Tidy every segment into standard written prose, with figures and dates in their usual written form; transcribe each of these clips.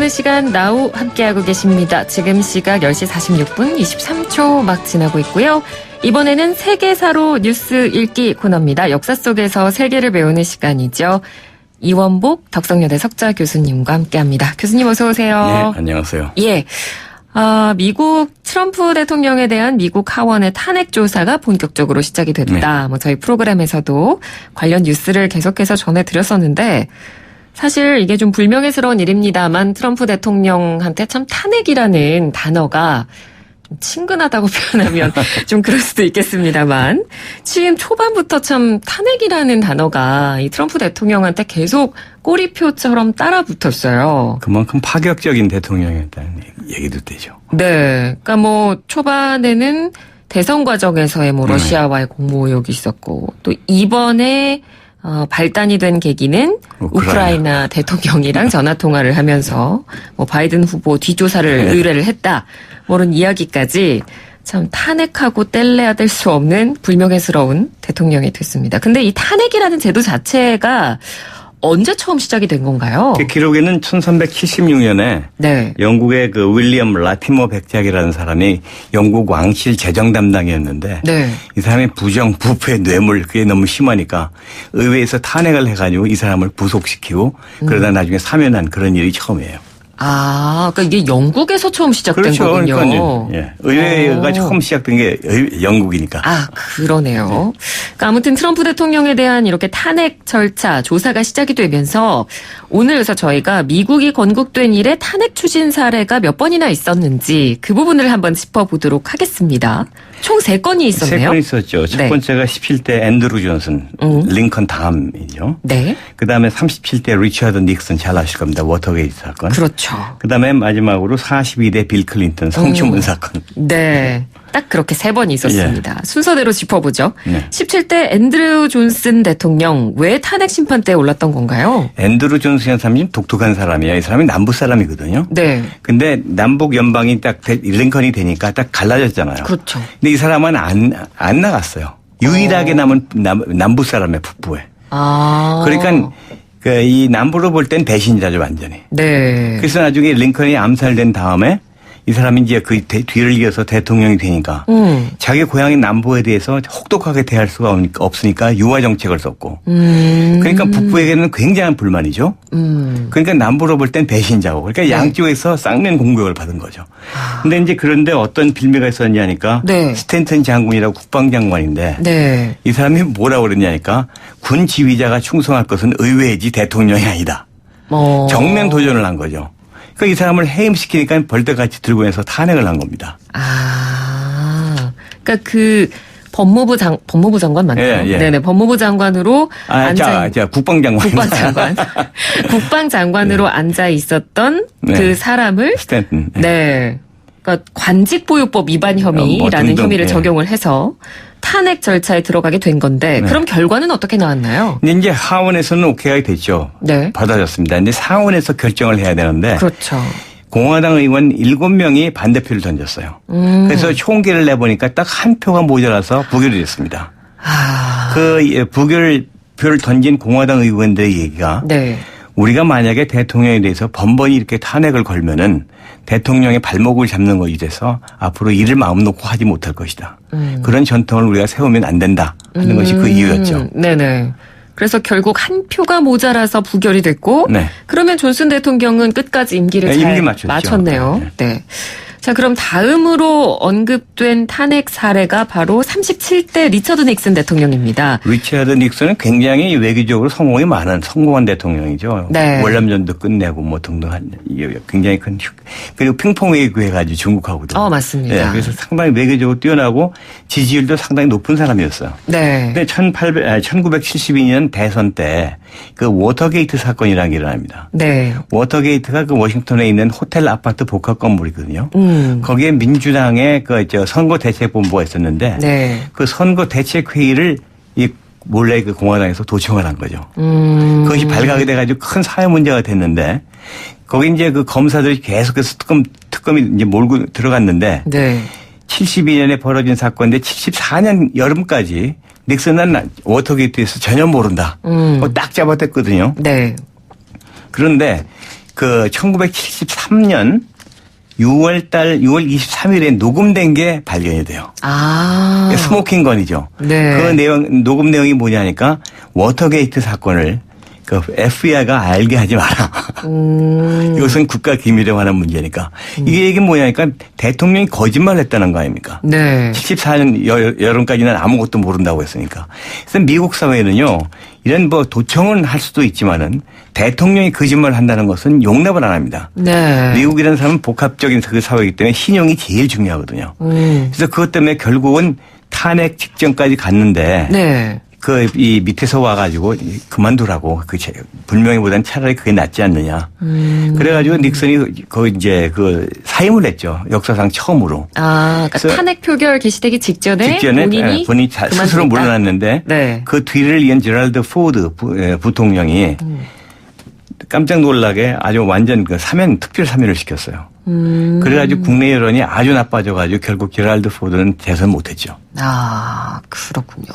시간 나우 함께하고 계십니다. 지금 시각 10시 46분 23초 막 지나고 있고요. 이번에는 세계사로 뉴스 읽기 코너입니다. 역사 속에서 세계를 배우는 시간이죠. 이원복 덕성여대 석좌 교수님과 함께합니다. 교수님 어서 오세요. 네, 안녕하세요. 예. 미국 트럼프 대통령에 대한 미국 하원의 탄핵 조사가 본격적으로 시작이 됐다. 뭐 저희 프로그램에서도 관련 뉴스를 계속해서 전해드렸었는데 사실 이게 좀 불명예스러운 일입니다만 트럼프 대통령한테 참 탄핵이라는 단어가 좀 친근하다고 표현하면 좀 그럴 수도 있겠습니다만 취임 초반부터 참 탄핵이라는 단어가 이 트럼프 대통령한테 계속 꼬리표처럼 따라붙었어요. 그만큼 파격적인 대통령이었다는 얘기도 되죠. 네. 그러니까 뭐 초반에는 대선 과정에서의 뭐 러시아와의 공모 의혹이 있었고 또 이번에 발단이 된 계기는 우크라이나 대통령이랑 전화 통화를 하면서 뭐 바이든 후보 뒷조사를 의뢰를 했다. 뭐 이런 이야기까지 참 탄핵하고 뗄래야 뗄 수 없는 불명예스러운 대통령이 됐습니다. 근데 이 탄핵이라는 제도 자체가 언제 처음 시작이 된 건가요? 그 기록에는 1376년에 네. 영국의 그 윌리엄 라티머 백작이라는 사람이 영국 왕실 재정 담당이었는데 네. 이 사람의 부정, 부패, 뇌물 그게 너무 심하니까 의회에서 탄핵을 해가지고 이 사람을 부속시키고 그러다 나중에 사면한 그런 일이 처음이에요. 그러니까 이게 영국에서 처음 시작된 그렇죠. 거군요. 그러니까요. 예. 의회가 처음 시작된 게 영국이니까. 그러네요. 그러니까 아무튼 트럼프 대통령에 대한 이렇게 탄핵 절차, 조사가 시작이 되면서 오늘 그래서 저희가 미국이 건국된 이래 탄핵 추진 사례가 몇 번이나 있었는지 그 부분을 한번 짚어보도록 하겠습니다. 총 3건이 있었네요. 3건 있었죠. 첫 네. 번째가 17대 앤드루 존슨, 링컨 다음이죠. 네. 그다음에 37대 리처드 닉슨 잘 아실 겁니다. 워터게이트 사건. 그렇죠. 그다음에 마지막으로 42대 빌 클린턴 성추문 사건. 네. 딱 그렇게 3번 있었습니다. 순서대로 짚어보죠. 네. 17대 앤드루 존슨 대통령 왜 탄핵 심판대에 올랐던 건가요? 앤드루 존슨이라는 사람이 독특한 사람이에요. 이 사람이 남부 사람이거든요. 네. 근데 남북 연방이 딱 링컨이 되니까 딱 갈라졌잖아요. 그렇죠. 근데 이 사람은 안 나갔어요. 유일하게 남은 남부 사람의 북부에. 그러니까 이 남부로 볼 땐 배신자죠, 완전히. 네. 그래서 나중에 링컨이 암살된 다음에 이 사람이 이제 그 뒤를 이어서 대통령이 되니까 자기 고향인 남부에 대해서 혹독하게 대할 수가 없으니까 유화 정책을 썼고 그러니까 북부에게는 굉장한 불만이죠. 그러니까 남부로 볼 땐 배신자고 그러니까 양쪽에서 쌍면 공격을 받은 거죠. 근데 이제 그런데 어떤 빌미가 있었냐니까 스탠턴 장군이라고 국방장관인데 네. 이 사람이 뭐라고 그랬냐니까 군 지휘자가 충성할 것은 의회이지 대통령이 아니다. 정면 도전을 한 거죠. 그러니까 이 사람을 해임시키니까 벌떼같이 들고 해서 탄핵을 한 겁니다. 그러니까 그 법무부 장관 맞나요? 예, 예. 네네, 법무부 장관으로 국방장관. 국방장관으로 앉아 있었던 그 사람을 스탠튼. 네. 그러니까 관직보유법 위반 혐의라는 혐의를 적용을 해서 탄핵 절차에 들어가게 된 건데 그럼 결과는 어떻게 나왔나요? 근데 이제 하원에서는 오케이가 됐죠. 네. 받아졌습니다. 근데 상원에서 결정을 해야 되는데 그렇죠. 공화당 의원 7명이 반대표를 던졌어요. 그래서 총계를 내보니까 딱 한 표가 모자라서 부결이 됐습니다. 그 부결표를 던진 공화당 의원들의 얘기가 우리가 만약에 대통령에 대해서 번번이 이렇게 탄핵을 걸면은 대통령의 발목을 잡는 것이 돼서 앞으로 이를 마음 놓고 하지 못할 것이다. 그런 전통을 우리가 세우면 안 된다 하는 것이 그 이유였죠. 네네. 그래서 결국 한 표가 모자라서 부결이 됐고 그러면 존슨 대통령은 끝까지 임기를 잘 마쳤네요. 네. 자, 그럼 다음으로 언급된 탄핵 사례가 바로 37대 리처드 닉슨 대통령입니다. 리처드 닉슨은 굉장히 외교적으로 성공한 대통령이죠. 네. 월남전도 끝내고 뭐 등등 굉장히 큰 그리고 핑퐁 외교 해가지고 중국하고도. 맞습니다. 네, 그래서 상당히 외교적으로 뛰어나고 지지율도 상당히 높은 사람이었어요. 네. 근데 1972년 대선 때 그 워터게이트 사건이라는 게 일어납니다. 네. 워터게이트가 그 워싱턴에 있는 호텔 아파트 복합 건물이거든요. 거기에 민주당의 선거대책본부가 있었는데 그 선거대책회의를 몰래 그 공화당에서 도청을 한 거죠. 그것이 발각이 돼가지고 큰 사회 문제가 됐는데 거기 이제 그 검사들이 계속해서 특검이 이제 몰고 들어갔는데 72년에 벌어진 사건인데 74년 여름까지 닉슨은 워터게이트에서 전혀 모른다. 딱 잡아댔거든요. 그런데 그 1973년 6월 23일에 녹음된 게 발견이 돼요. 아. 스모킹 건이죠. 네. 그 녹음 내용이 뭐냐니까 워터게이트 사건을 그 FBI가 알게 하지 마라. 이것은 국가 기밀에 관한 문제니까. 이게 뭐냐니까 대통령이 거짓말을 했다는 거 아닙니까? 네. 74년 여름까지는 아무것도 모른다고 했으니까. 그래서 미국 사회는요, 이런 뭐 도청은 할 수도 있지만은 대통령이 거짓말을 한다는 것은 용납을 안 합니다. 네. 미국이라는 사람은 복합적인 그 사회이기 때문에 신용이 제일 중요하거든요. 그래서 그것 때문에 결국은 탄핵 직전까지 갔는데. 네. 이 밑에서 와가지고 그만두라고 불명예보다는 차라리 그게 낫지 않느냐. 그래가지고 닉슨이 사임을 했죠. 역사상 처음으로. 아, 그러니까 탄핵 표결 개시되기 직전에 본인이 스스로 물러났는데 네. 그 뒤를 이은 제랄드 포드 부통령이 깜짝 놀라게 아주 완전 특별 사면을 시켰어요. 그래가지고 국내 여론이 아주 나빠져가지고 결국 제랄드 포드는 재선 못했죠. 아, 그렇군요.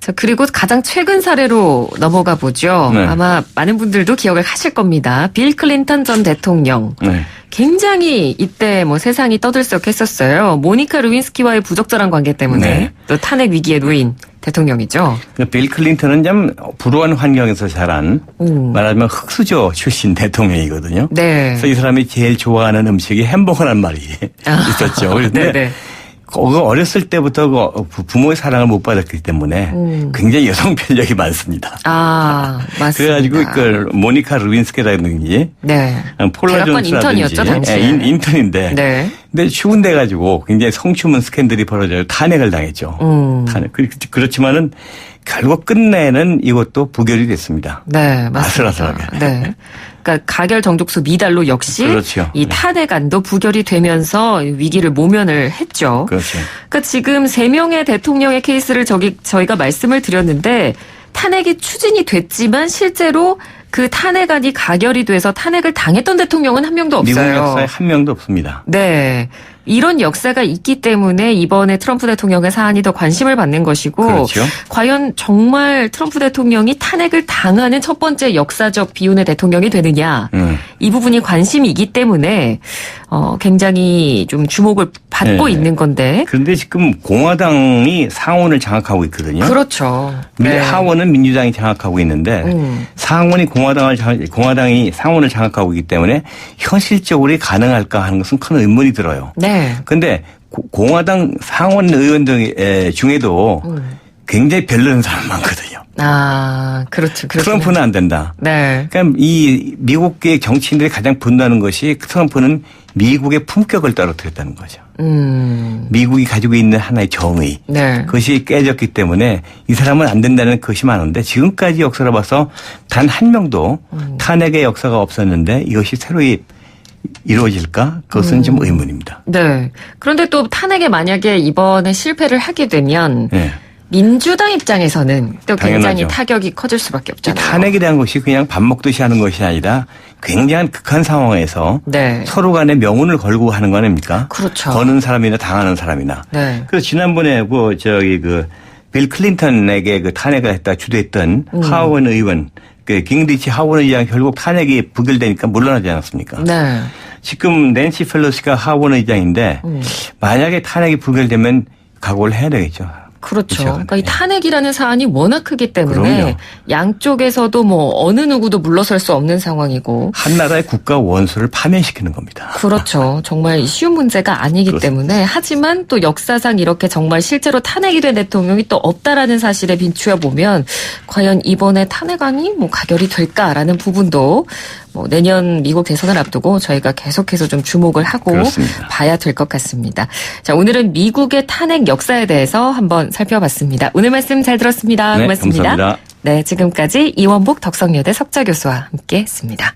자, 그리고 가장 최근 사례로 넘어가 보죠. 네. 아마 많은 분들도 기억을 하실 겁니다. 빌 클린턴 전 대통령. 네. 굉장히 이때 세상이 떠들썩했었어요. 모니카 루윈스키와의 부적절한 관계 때문에 네. 또 탄핵 위기에 놓인 대통령이죠. 빌 클린턴은 참 불우한 환경에서 자란 말하자면 흑수저 출신 대통령이거든요. 네. 그래서 이 사람이 제일 좋아하는 음식이 햄버거란 말이 있었죠. 그런데 어렸을 때부터 부모의 사랑을 못 받았기 때문에 굉장히 여성 편력이 많습니다. 아, 맞습니다. 그래가지고 모니카 루윈스키라든지 네. 폴라 존스라든지 인턴이었죠, 당시에. 인턴인데 네. 근데 추운데 가지고 굉장히 성추문 스캔들이 벌어져서 탄핵을 당했죠. 탄핵. 그렇지만은 결국 끝내는 이것도 부결이 됐습니다. 네, 맞습니다. 아슬아슬하게. 네. 그러니까 가결 정족수 미달로 역시 그렇죠. 이 탄핵안도 부결이 되면서 위기를 모면을 했죠. 그렇죠. 그러니까 지금 3명의 대통령의 케이스를 저희가 말씀을 드렸는데 탄핵이 추진이 됐지만 실제로 그 탄핵안이 가결이 돼서 탄핵을 당했던 대통령은 한 명도 없어요. 미국 역사에 한 명도 없습니다. 네. 이런 역사가 있기 때문에 이번에 트럼프 대통령의 사안이 더 관심을 받는 것이고 그렇죠. 과연 정말 트럼프 대통령이 탄핵을 당하는 첫 번째 역사적 비운의 대통령이 되느냐 이 부분이 관심이기 때문에 굉장히 좀 주목을 받고 네. 있는 건데 그런데 지금 공화당이 상원을 장악하고 있거든요. 그렇죠. 네. 하원은 민주당이 장악하고 있는데 상원이 공화당이 상원을 장악하고 있기 때문에 현실적으로 가능할까 하는 것은 큰 의문이 들어요. 네. 그런데 공화당 상원 의원들 중에도 굉장히 별로는 사람 많거든요. 아, 그렇죠. 트럼프는 안 된다. 네. 그러니까 이 미국의 정치인들이 가장 분노하는 것이 트럼프는 미국의 품격을 떨어뜨렸다는 거죠. 미국이 가지고 있는 하나의 정의. 네. 그것이 깨졌기 때문에 이 사람은 안 된다는 것이 많은데 지금까지 역사를 봐서 단 한 명도 탄핵의 역사가 없었는데 이것이 새로이 이루어질까? 그것은 좀 의문입니다. 네. 그런데 또 탄핵에 만약에 이번에 실패를 하게 되면 네. 민주당 입장에서는 또 굉장히 당연하죠. 타격이 커질 수밖에 없잖아요. 탄핵에 대한 것이 그냥 밥 먹듯이 하는 것이 아니라 굉장한 극한 상황에서 네. 서로 간에 명운을 걸고 하는 거 아닙니까? 그렇죠. 거는 사람이나 당하는 사람이나. 네. 그래서 지난번에 빌 클린턴에게 탄핵을 주도했던 하원 의원 깅리치 하원 의장 결국 탄핵이 부결되니까 물러나지 않았습니까? 네. 지금 낸시 펠로시가 하원 의장인데 만약에 탄핵이 부결되면 각오를 해야 되겠죠. 그렇죠. 그러니까 이 탄핵이라는 사안이 워낙 크기 때문에 그럼요. 양쪽에서도 어느 누구도 물러설 수 없는 상황이고 한 나라의 국가 원수를 파면시키는 겁니다. 그렇죠. 정말 쉬운 문제가 아니기 때문에 하지만 또 역사상 이렇게 정말 실제로 탄핵이 된 대통령이 또 없다라는 사실에 비추어 보면 과연 이번에 탄핵안이 가결이 될까라는 부분도 내년 미국 대선을 앞두고 저희가 계속해서 좀 주목을 하고 그렇습니다. 봐야 될 것 같습니다. 자, 오늘은 미국의 탄핵 역사에 대해서 한번 살펴봤습니다. 오늘 말씀 잘 들었습니다. 네, 고맙습니다. 감사합니다. 네, 지금까지 이원복 덕성여대 석좌교수와 함께했습니다.